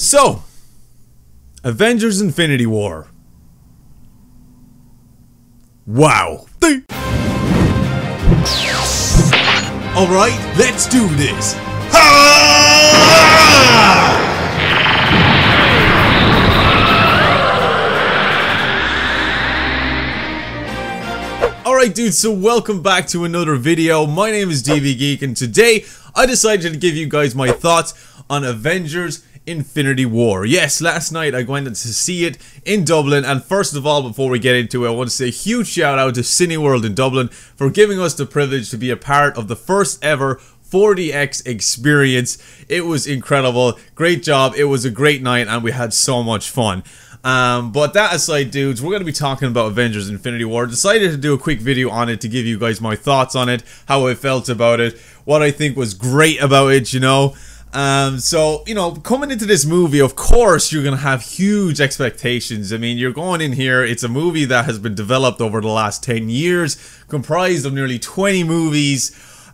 So, Avengers Infinity War. Wow. Alright, let's do this. Alright dudes, so welcome back to another video. My name is DVGeek and today I decided to give you guys my thoughts on Avengers Infinity War. Yes, last night I went to see it in Dublin, and first of all, before we get into it, I want to say a huge shout out to Cineworld in Dublin for giving us the privilege to be a part of the first ever 4DX experience. It was incredible, great job, it was a great night and we had so much fun. But that aside dudes, we're going to be talking about Avengers Infinity War. Decided to do a quick video on it to give you guys my thoughts on it, how I felt about it, what I think was great about it, you know. So, you know, coming into this movie, of course, you're going to have huge expectations. I mean, you're going in here, it's a movie that has been developed over the last 10 years, comprised of nearly 20 movies,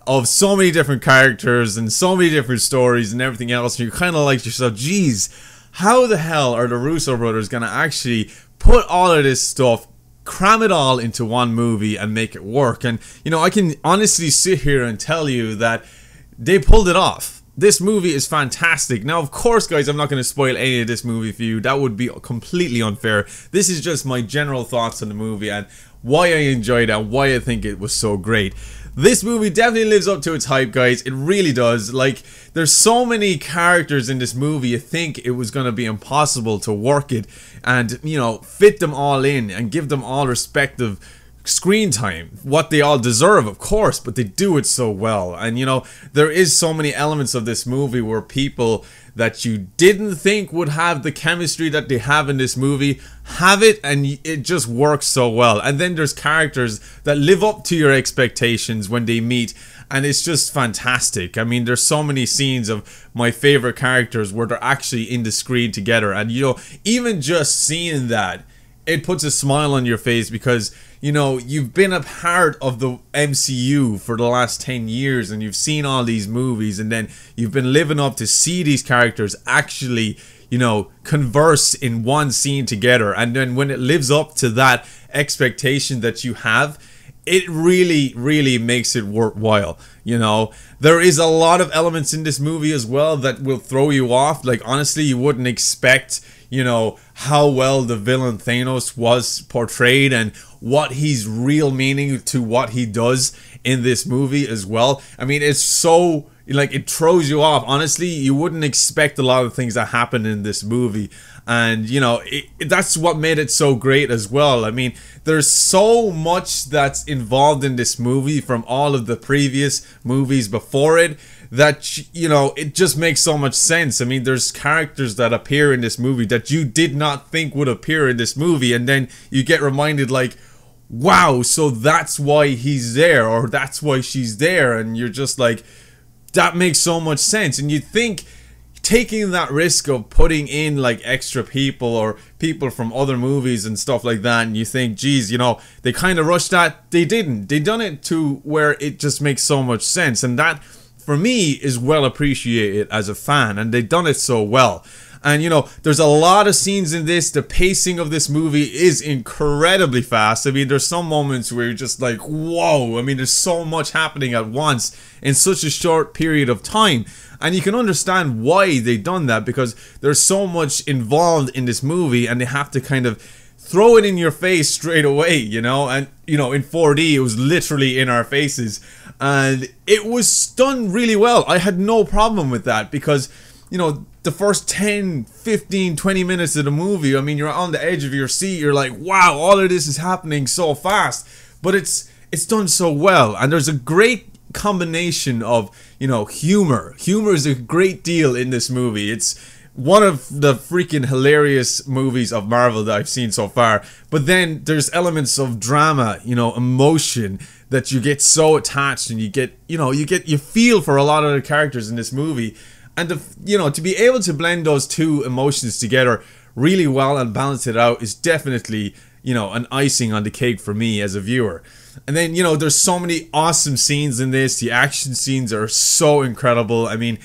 of so many different characters, and so many different stories, and everything else, and you're kind of like to yourself, geez, how the hell are the Russo brothers going to actually put all of this stuff, cram it all into one movie, and make it work? And, you know, I can honestly sit here and tell you that they pulled it off. This movie is fantastic. Now, of course, guys, I'm not going to spoil any of this movie for you. That would be completely unfair. This is just my general thoughts on the movie and why I enjoyed it and why I think it was so great. This movie definitely lives up to its hype, guys. It really does. Like, there's so many characters in this movie, you think it was going to be impossible to work it and, you know, fit them all in and give them all respective screen time, what they all deserve, of course, but they do it so well. And you know, there is so many elements of this movie where people that you didn't think would have the chemistry that they have in this movie have it, and it just works so well. And then there's characters that live up to your expectations when they meet, and it's just fantastic. I mean, there's so many scenes of my favorite characters where they're actually in the screen together, and you know, even just seeing that, it puts a smile on your face because, you know, you've been a part of the MCU for the last 10 years and you've seen all these movies, and then you've been living up to see these characters actually, you know, converse in one scene together. And then when it lives up to that expectation that you have, it really makes it worthwhile. You know, there is a lot of elements in this movie as well that will throw you off. Like, honestly, you wouldn't expect, you know, how well the villain Thanos was portrayed and what his real meaning to what he does in this movie as well. I mean, it's so, like, it throws you off. Honestly, you wouldn't expect a lot of things that happen in this movie. And, you know, that's what made it so great as well. I mean, there's so much that's involved in this movie from all of the previous movies before it that, you know, it just makes so much sense. I mean, there's characters that appear in this movie that you did not think would appear in this movie, and then you get reminded, like, wow, so that's why he's there, or that's why she's there, and you're just like, that makes so much sense. And you think taking that risk of putting in like extra people or people from other movies and stuff like that, and you think, geez, you know, they kind of rushed that. They didn't. They done it to where it just makes so much sense, and that for me is well appreciated as a fan, and they've done it so well. And you know, there's a lot of scenes in this. The pacing of this movie is incredibly fast. I mean, there's some moments where you're just like, whoa. I mean, there's so much happening at once in such a short period of time. And you can understand why they've done that, because there's so much involved in this movie and they have to kind of throw it in your face straight away, you know. And you know, in 4D it was literally in our faces, and it was done really well. I had no problem with that because, you know, the first 10, 15, 20 minutes of the movie, I mean, you're on the edge of your seat. You're like, wow, all of this is happening so fast, but it's done so well. And there's a great combination of, you know, humor. Humor is a great deal in this movie. It's one of the freaking hilarious movies of Marvel that I've seen so far. But then there's elements of drama, you know, emotion, that you get so attached, and you get, you know, you feel for a lot of the characters in this movie. And you know, to be able to blend those two emotions together really well and balance it out is definitely, you know, an icing on the cake for me as a viewer. And then, you know, there's so many awesome scenes in this. The action scenes are so incredible. I mean,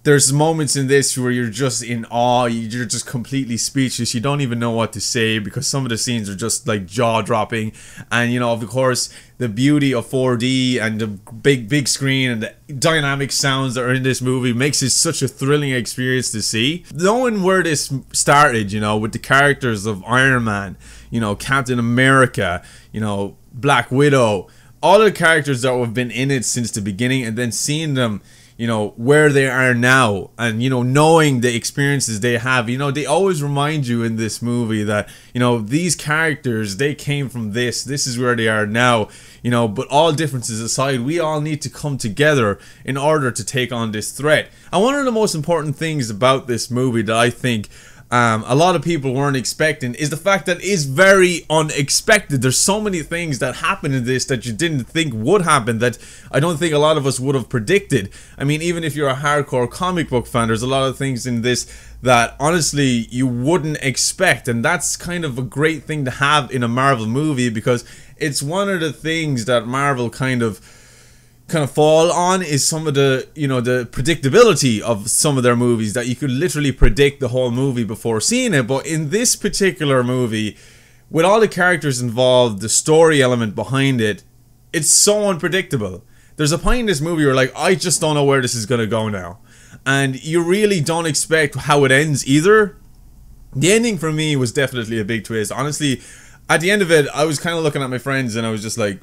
there's moments in this where you're just in awe, you're just completely speechless, you don't even know what to say because some of the scenes are just like jaw-dropping. And you know, of course, the beauty of 4D and the big screen and the dynamic sounds that are in this movie makes it such a thrilling experience to see. Knowing where this started, you know, with the characters of Iron Man, you know, Captain America, you know, Black Widow, all the characters that have been in it since the beginning, and then seeing them, you know, where they are now, and you know, knowing the experiences they have, you know, they always remind you in this movie that, you know, these characters, they came from this is where they are now, you know, but all differences aside, we all need to come together in order to take on this threat. And one of the most important things about this movie that I think a lot of people weren't expecting is the fact that it's very unexpected. There's so many things that happen in this that you didn't think would happen, that I don't think a lot of us would have predicted. I mean, even if you're a hardcore comic book fan, there's a lot of things in this that honestly you wouldn't expect, and that's kind of a great thing to have in a Marvel movie, because it's one of the things that Marvel kind of fall on, is some of the, you know, the predictability of some of their movies, that you could literally predict the whole movie before seeing it. But in this particular movie, with all the characters involved, the story element behind it, it's so unpredictable. There's a point in this movie where, like, I just don't know where this is gonna go now, and you really don't expect how it ends either. The ending for me was definitely a big twist. Honestly, at the end of it, I was kind of looking at my friends and I was just like,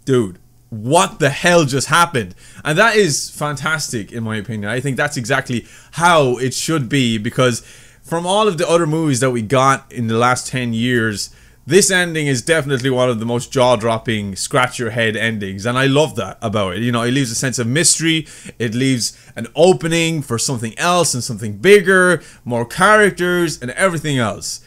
dude, what the hell just happened? And that is fantastic in my opinion. I think that's exactly how it should be, because from all of the other movies that we got in the last 10 years, this ending is definitely one of the most jaw-dropping, scratch your head endings, and I love that about it. You know, it leaves a sense of mystery, it leaves an opening for something else and something bigger, more characters and everything else.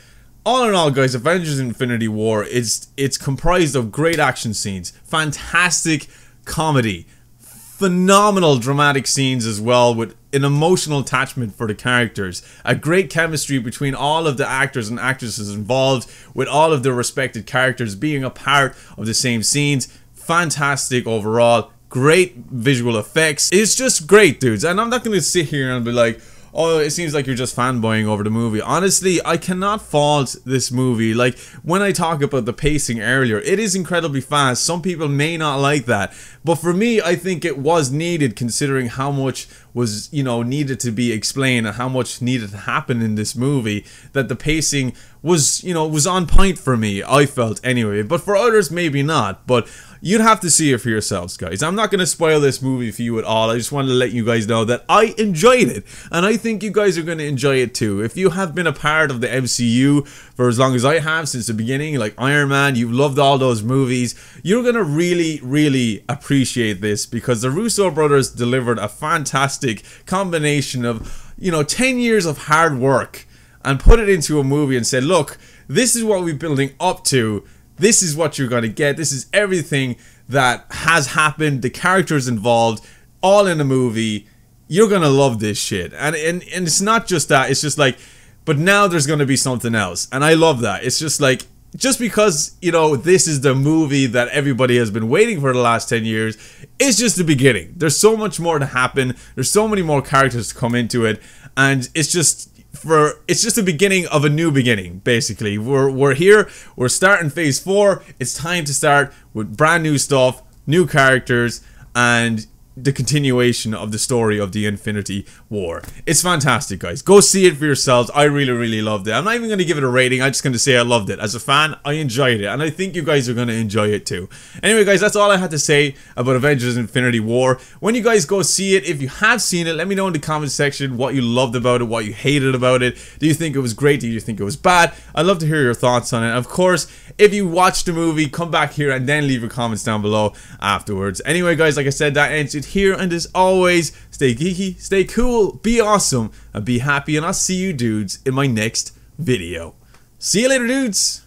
All in all, guys, Avengers Infinity War, it's comprised of great action scenes, fantastic comedy, phenomenal dramatic scenes as well, with an emotional attachment for the characters, a great chemistry between all of the actors and actresses involved, with all of their respected characters being a part of the same scenes. Fantastic overall, great visual effects. It's just great, dudes. And I'm not going to sit here and be like, oh, it seems like you're just fanboying over the movie. Honestly, I cannot fault this movie. Like, when I talk about the pacing earlier, it is incredibly fast. Some people may not like that, but for me, I think it was needed, considering how much was, you know, needed to be explained and how much needed to happen in this movie, that the pacing was, you know, was on point for me, I felt anyway. But for others, maybe not. But you'd have to see it for yourselves, guys. I'm not going to spoil this movie for you at all. I just wanted to let you guys know that I enjoyed it, and I think you guys are going to enjoy it too. If you have been a part of the MCU for as long as I have, since the beginning, like Iron Man, you've loved all those movies, you're going to really appreciate this, because the Russo brothers delivered a fantastic combination of, you know, 10 years of hard work, and put it into a movie and said, look, this is what we're building up to. This is what you're going to get. This is everything that has happened. The characters involved, all in the movie. You're going to love this shit. And it's not just that. It's just like, but now there's going to be something else. And I love that. It's just like, just because, you know, this is the movie that everybody has been waiting for the last 10 years, it's just the beginning. There's so much more to happen. There's so many more characters to come into it. And it's just the beginning of a new beginning, basically. We're here, we're starting phase 4. It's time to start with brand new stuff, new characters, and the continuation of the story of the Infinity War. It's fantastic, guys. Go see it for yourselves. I really loved it. I'm not even going to give it a rating. I'm just going to say I loved it. As a fan, I enjoyed it, and I think you guys are going to enjoy it too. Anyway, guys, that's all I had to say about Avengers Infinity War. When you guys go see it, if you have seen it, let me know in the comment section what you loved about it, what you hated about it. Do you think it was great? Do you think it was bad? I'd love to hear your thoughts on it. Of course, if you watched the movie, come back here and then leave your comments down below afterwards. Anyway, guys, like I said, that ends it here, and as always, stay geeky, stay cool, be awesome, and be happy, and I'll see you dudes in my next video. See you later, dudes.